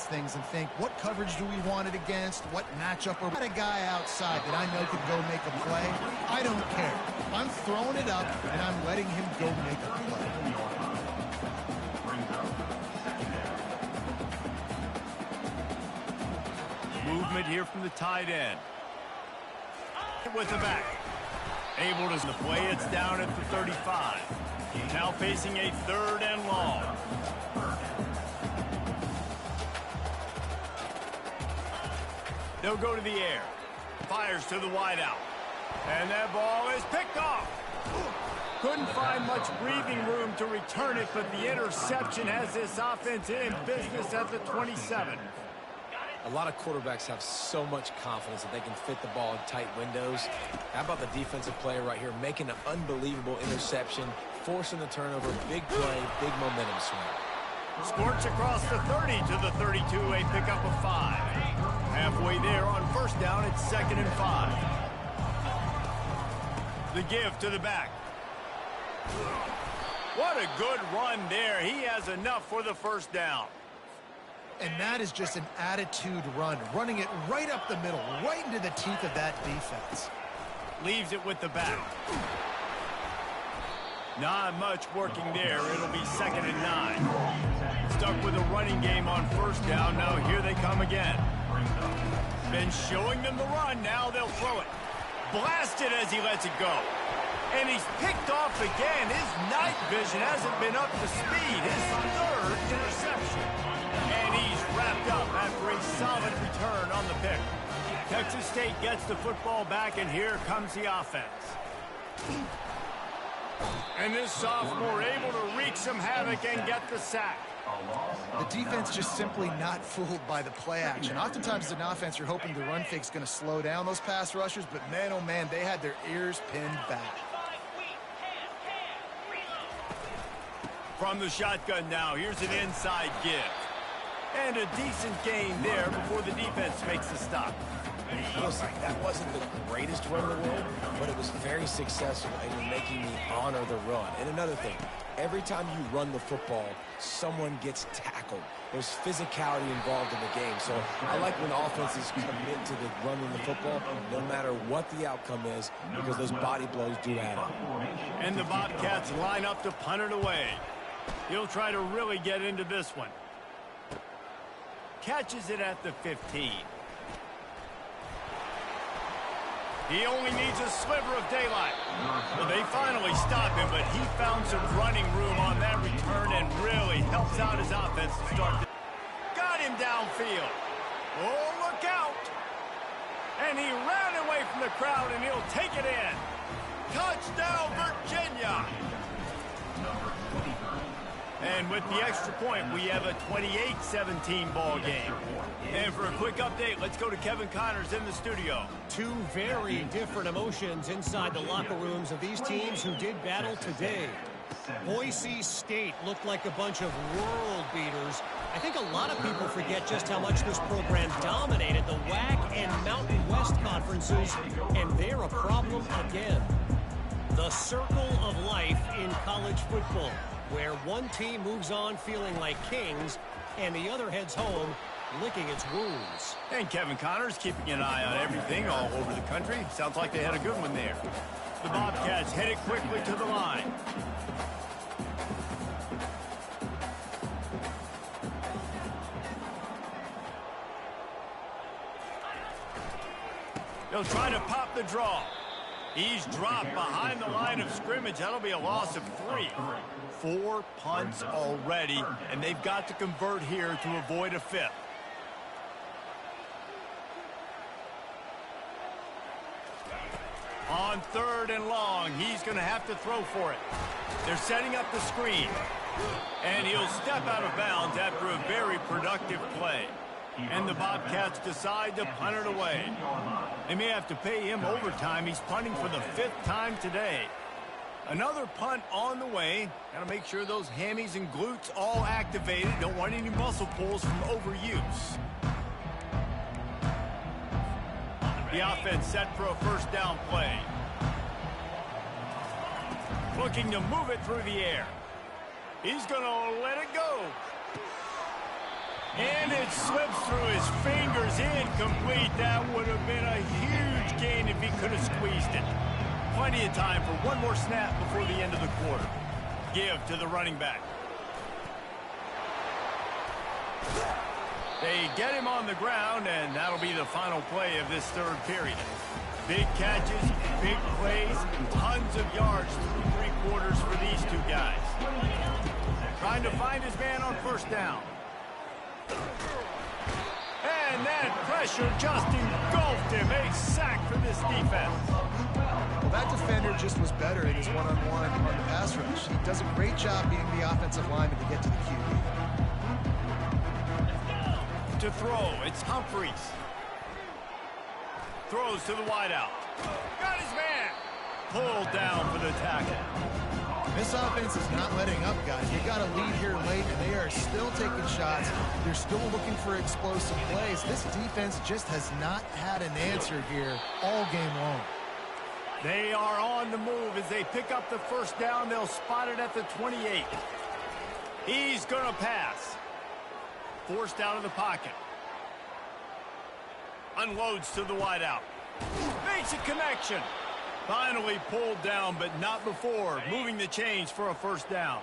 things and think, what coverage do we want it against? What matchup? Or got a guy outside that I know could go make a play? I don't care. I'm throwing it up, and I'm letting him go make a play. Movement here from the tight end. With the back. Able to play. It's down at the 35. Now facing a 3rd and long. They'll go to the air. Fires to the wideout. And that ball is picked off. Couldn't find much breathing room to return it, but the interception has this offense in business at the 27. A lot of quarterbacks have so much confidence that they can fit the ball in tight windows. How about the defensive player right here making an unbelievable interception, forcing the turnover, big play, big momentum swing. Scorch across the 30 to the 32, a pickup of 5. Halfway there on 1st down, it's 2nd and 5. The give to the back. What a good run there. He has enough for the 1st down. And that is just an attitude run, running it right up the middle, right into the teeth of that defense. Leaves it with the back. Not much working there. It'll be 2nd and 9. Stuck with a running game on 1st down. Now here they come again. Been showing them the run. Now they'll throw it. Blasted as he lets it go. And he's picked off again. His night vision hasn't been up to speed. His 3rd interception. And he's wrapped up after a solid return on the pick. Texas State gets the football back, and here comes the offense. And this sophomore able to wreak some havoc and get the sack. The defense just simply not fooled by the play action. Oftentimes as an offense, you're hoping the run fake's going to slow down those pass rushers, but man, oh man, they had their ears pinned back. From the shotgun now, here's an inside give. And a decent gain there before the defense makes the stop. Listen, that wasn't the greatest run in the world, but it was very successful, and you're making me honor the run. And another thing, every time you run the football, someone gets tackled. There's physicality involved in the game. So I like when offenses commit to the running the football, no matter what the outcome is, because those body blows do add up. And the Bobcats line up to punt it away. He'll try to really get into this one. Catches it at the 15. He only needs a sliver of daylight. Well, they finally stop him, but he found some running room on that return and really helps out his offense to start. Got him downfield. Oh, look out. And he ran away from the crowd, and he'll take it in. Touchdown, Virginia. And with the extra point, we have a 28-17 ball game. And for a quick update, let's go to Kevin Connors in the studio. Two very different emotions inside the locker rooms of these teams who did battle today. Boise State looked like a bunch of world beaters. I think a lot of people forget just how much this program dominated the WAC and Mountain West conferences, and they're a problem again. The circle of life in college football, where one team moves on feeling like kings and the other heads home licking its wounds. And Kevin Connors keeping an eye on everything all over the country. Sounds like they had a good one there. The Bobcats headed quickly to the line. They'll try to pop the draw. He's dropped behind the line of scrimmage. That'll be a loss of 3. 4 punts already, and they've got to convert here to avoid a 5th. On 3rd and long, he's going to have to throw for it. They're setting up the screen, and he'll step out of bounds after a very productive play. And the Bobcats decide to punt it away. They may have to pay him overtime. He's punting for the 5th time today. Another punt on the way. Got to make sure those hammies and glutes all activated. Don't want any muscle pulls from overuse. The offense set for a 1st down play. Looking to move it through the air. He's going to let it go. And it slips through his fingers, incomplete. That would have been a huge gain if he could have squeezed it. Plenty of time for one more snap before the end of the quarter. Give to the running back. They get him on the ground, and that'll be the final play of this third period. Big catches, big plays, tons of yards through three quarters for these two guys. Trying to find his man on first down. And that pressure just engulfed him. A sack for this defense. Well, that defender just was better in his one-on-one on the pass rush. He does a great job being the offensive lineman to get to the QB. To throw, it's Humphries. Throws to the wideout. Got his man. Pulled down for the tackle. This offense is not letting up, guys. They got a lead here late, and they are still taking shots. They're still looking for explosive plays. This defense just has not had an answer here all game long. They are on the move as they pick up the first down. They'll spot it at the 28. He's going to pass. Forced out of the pocket. Unloads to the wideout. Makes a connection. Finally pulled down, but not before. Moving the chains for a first down.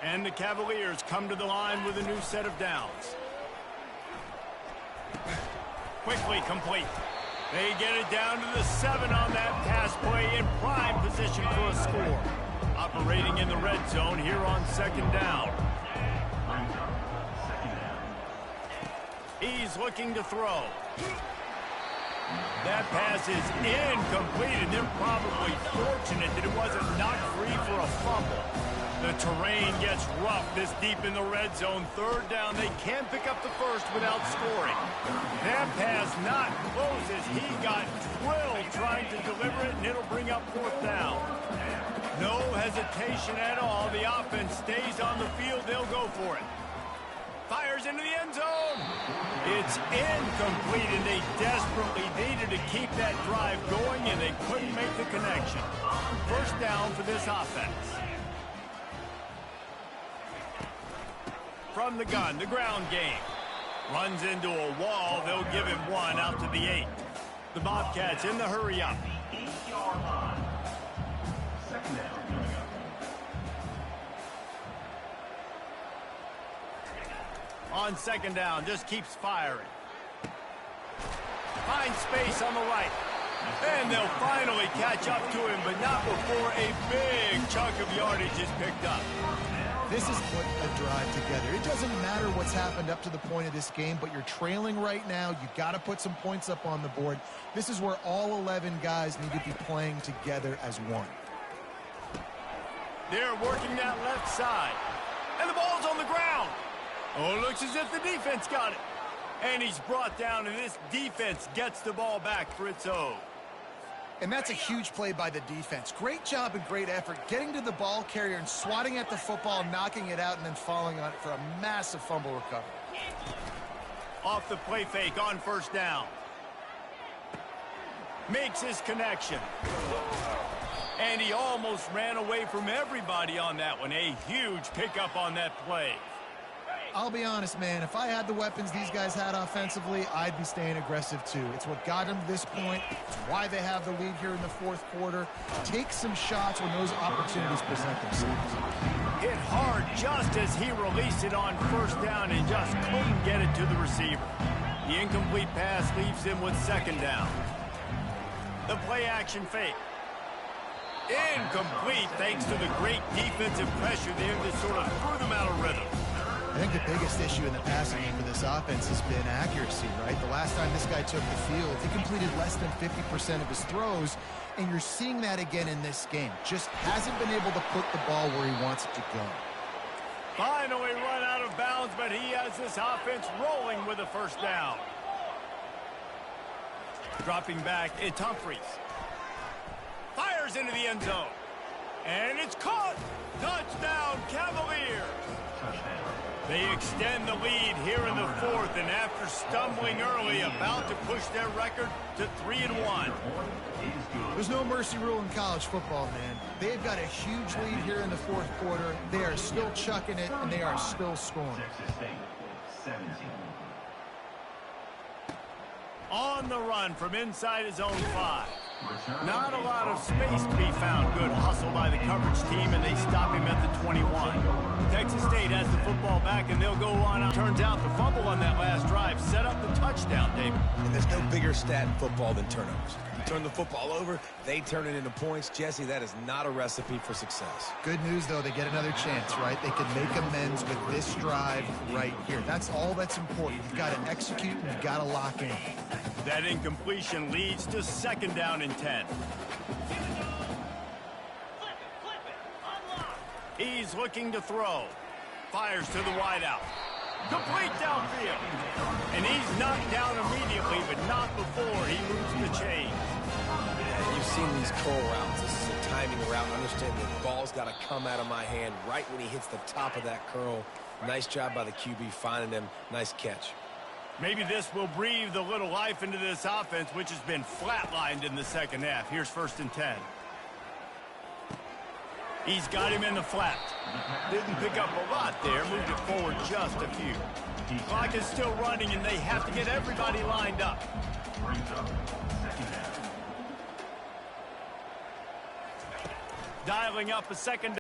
And the Cavaliers come to the line with a new set of downs. Quickly complete. They get it down to the 7 on that pass play in prime position for a score. Operating in the red zone here on second down. He's looking to throw. That pass is incomplete, and they're probably fortunate that it wasn't knocked free for a fumble. The terrain gets rough this deep in the red zone. Third down, they can't pick up the first without scoring. That pass not close as he got drilled trying to deliver it, and it'll bring up fourth down. No hesitation at all. The offense stays on the field. They'll go for it. Fires into the end zone. It's incomplete, and they desperately needed to keep that drive going, and they couldn't make the connection. First down for this offense. From the gun, the ground game. Runs into a wall. They'll give him one out to the 8. The Bobcats in the hurry up. Second down. On second down, just keeps firing. Finds space on the right. And they'll finally catch up to him, but not before a big chunk of yardage is picked up. This is put a drive together. It doesn't matter what's happened up to the point of this game, but you're trailing right now. You got to put some points up on the board. This is where all 11 guys need to be playing together as one. They're working that left side. And the ball's on the ground. Oh, it looks as if the defense got it. And he's brought down, and this defense gets the ball back for its own. And that's a huge play by the defense. Great job and great effort getting to the ball carrier and swatting at the football, knocking it out, and then falling on it for a massive fumble recovery. Off the play fake on first down. Makes his connection. And he almost ran away from everybody on that one. A huge pickup on that play. I'll be honest, man, if I had the weapons these guys had offensively, I'd be staying aggressive too. It's what got them to this point. It's why they have the lead here in the fourth quarter. Take some shots when those opportunities present themselves. Hit hard just as he released it on first down and just couldn't get it to the receiver. The incomplete pass leaves him with second down. The play action fake. Incomplete thanks to the great defensive pressure there that sort of threw them out of rhythm. I think the biggest issue in the passing game for this offense has been accuracy, right? The last time this guy took the field, he completed less than 50% of his throws, and you're seeing that again in this game. Just hasn't been able to put the ball where he wants it to go. Finally run out of bounds, but he has this offense rolling with a first down. Dropping back, it's Humphries. Fires into the end zone. And it's caught. Touchdown, Cavaliers. They extend the lead here in the fourth, and after stumbling early, about to push their record to 3-1. There's no mercy rule in college football, man. They've got a huge lead here in the fourth quarter. They are still chucking it, and they are still scoring. On the run from inside his own 5. Not a lot of space to be found. Good hustle by the coverage team, and they stop him at the 21. Texas State has the football back, and they'll go on. Turns out the fumble on that last drive set up the touchdown, David. And there's no bigger stat in football than turnovers. You turn the football over, they turn it into points. Jesse, that is not a recipe for success. Good news, though, they get another chance, right? They can make amends with this drive right here. That's all that's important. You've got to execute, and you've got to lock in. That incompletion leads to 2nd down and 10. He's looking to throw. Fires to the wideout. Complete downfield. And he's knocked down immediately, but not before he moves the chains. You've seen these curl routes. This is a timing route. Understand the ball's got to come out of my hand right when he hits the top of that curl. Nice job by the QB finding him. Nice catch. Maybe this will breathe a little life into this offense, which has been flatlined in the second half. Here's 1st and 10. He's got him in the flat. Didn't pick up a lot there. Moved it forward just a few. Clock is still running, and they have to get everybody lined up. Dialing up a 2nd